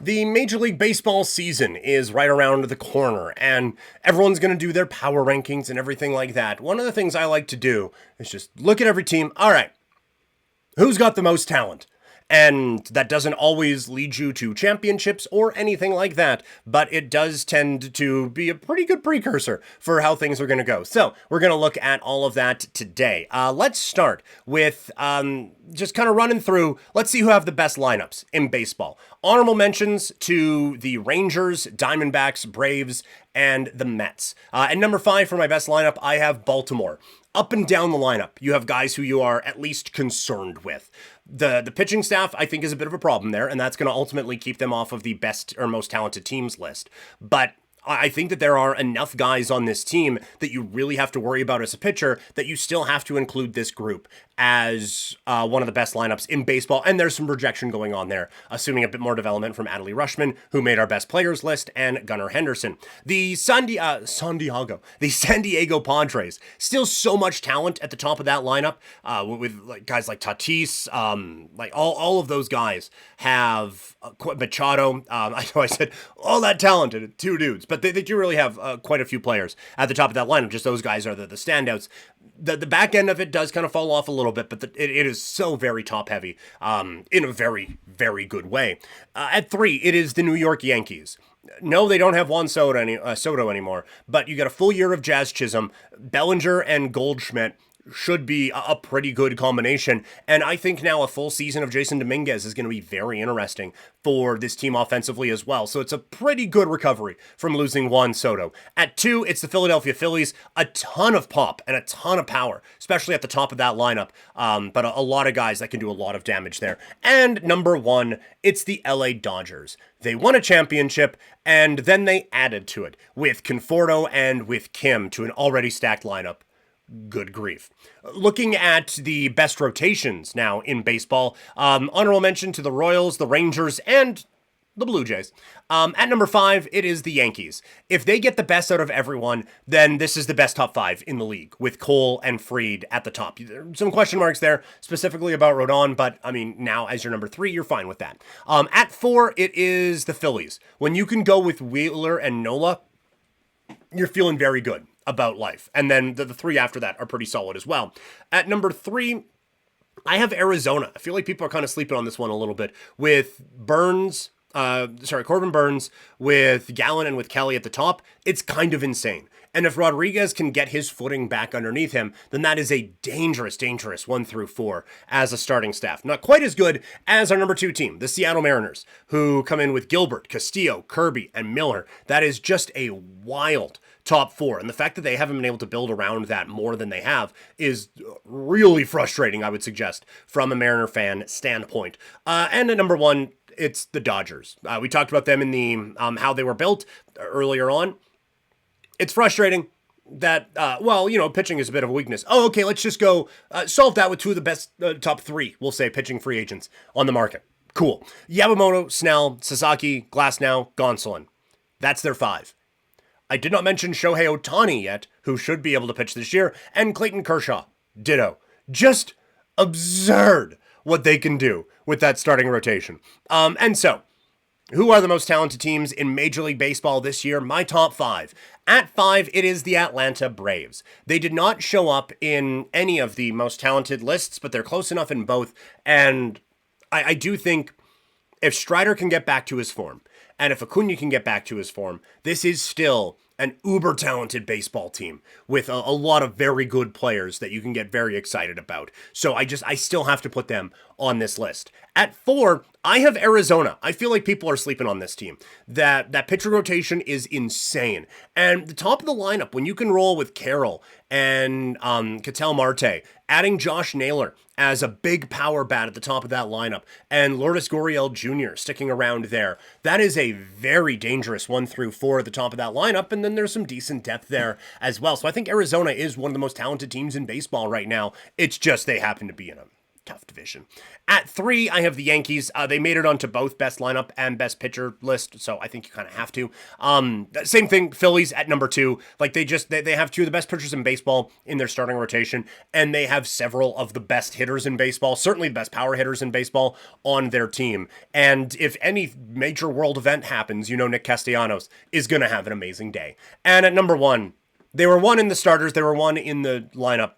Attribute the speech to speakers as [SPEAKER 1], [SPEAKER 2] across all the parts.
[SPEAKER 1] The Major League Baseball season is right around the corner, and everyone's going to do their power rankings and everything like that. One of the things I like to do is just look at every team. All right, who's got the most talent? And that doesn't always lead you to championships or anything like that, but it does tend to be a pretty good precursor for how things are going to go. So we're going to look at all of that today. Let's start with just kind of running through. Let's see who have the best lineups in baseball. Honorable mentions to the Rangers, Diamondbacks, Braves, and the Mets. And number 5 for my best lineup, I have Baltimore. Up and down the lineup, you have guys who you are at least concerned with. The pitching staff, I think, is a bit of a problem there, and that's going to ultimately keep them off of the best or most talented teams list. But I think that there are enough guys on this team that you really have to worry about as a pitcher that you still have to include this group as one of the best lineups in baseball. And there's some projection going on there, assuming a bit more development from Adley Rutschman, who made our best players list, and Gunnar Henderson. The San Diego Padres, still so much talent at the top of that lineup with like guys like Tatis, like all of those guys have Machado. I know I said all that talented, 2 dudes, but they do really have quite a few players at the top of that lineup. Just those guys are the standouts. The back end of it does kind of fall off a little bit, but it is so very top heavy in a very, very good way. At 3, it is the New York Yankees. No, they don't have Juan Soto anymore, but you got a full year of Jazz Chisholm, Bellinger, and Goldschmidt. Should be a pretty good combination. And I think now a full season of Jason Dominguez is going to be very interesting for this team offensively as well. So it's a pretty good recovery from losing Juan Soto. At 2, it's the Philadelphia Phillies. A ton of pop and a ton of power, especially at the top of that lineup. But a lot of guys that can do a lot of damage there. And number 1, it's the LA Dodgers. They won a championship, and then they added to it with Conforto and with Kim to an already stacked lineup. Good grief. Looking at the best rotations now in baseball, honorable mention to the Royals, the Rangers, and the Blue Jays. At number 5, it is the Yankees. If they get the best out of everyone, then this is the best top 5 in the league, with Cole and Fried at the top. Some question marks there, specifically about Rodon, but I mean, now as your number 3, you're fine with that. At 4, it is the Phillies. When you can go with Wheeler and Nola, you're feeling very good about life. And then the 3 after that are pretty solid as well. At number 3, I have Arizona. I feel like people are kind of sleeping on this one a little bit with Corbin Burns, with Gallen, and with Kelly at the top. It's kind of insane. And if Rodriguez can get his footing back underneath him, then that is a dangerous 1 through 4 as a starting staff. Not quite as good as our number 2 team, the Seattle Mariners, who come in with Gilbert, Castillo, Kirby, and Miller. That is just a wild top 4. And the fact that they haven't been able to build around that more than they have is really frustrating, I would suggest, from a Mariner fan standpoint. And at number 1, it's the Dodgers. We talked about them in the how they were built earlier on. It's frustrating that, pitching is a bit of a weakness. Oh, okay, let's just go solve that with 2 of the best top 3, we'll say, pitching free agents on the market. Cool. Yamamoto, Snell, Sasaki, Glasnow, Gonsolin. That's their 5. I did not mention Shohei Ohtani yet, who should be able to pitch this year, and Clayton Kershaw. Ditto. Just absurd what they can do with that starting rotation. And so, who are the most talented teams in Major League Baseball this year? My top 5. At 5, it is the Atlanta Braves. They did not show up in any of the most talented lists, but they're close enough in both. And I do think if Strider can get back to his form, and if Acuna can get back to his form, this is still an uber-talented baseball team with a lot of very good players that you can get very excited about. So I still have to put them on this list. At 4, I have Arizona. I feel like people are sleeping on this team. That pitcher rotation is insane. And the top of the lineup, when you can roll with Carroll and Ketel Marte, adding Josh Naylor as a big power bat at the top of that lineup, and Lourdes Gurriel Jr. sticking around there, that is a very dangerous 1 through 4 at the top of that lineup, and then there's some decent depth there as well. So I think Arizona is one of the most talented teams in baseball right now. It's just they happen to be in a tough division. At 3, I have the Yankees. They made it onto both best lineup and best pitcher list, so I think you kind of have to. Same thing, Phillies at number 2. Like they have 2 of the best pitchers in baseball in their starting rotation, and they have several of the best hitters in baseball, certainly the best power hitters in baseball on their team. And if any major world event happens, Nick Castellanos is going to have an amazing day. And at number 1, they were 1 in the starters, they were 1 in the lineup.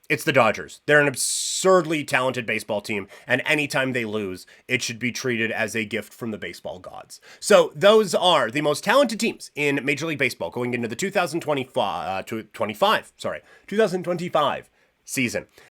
[SPEAKER 1] It's the Dodgers. They're an absurdly talented baseball team, and anytime they lose, it should be treated as a gift from the baseball gods. So those are the most talented teams in Major League Baseball going into the 2025 season.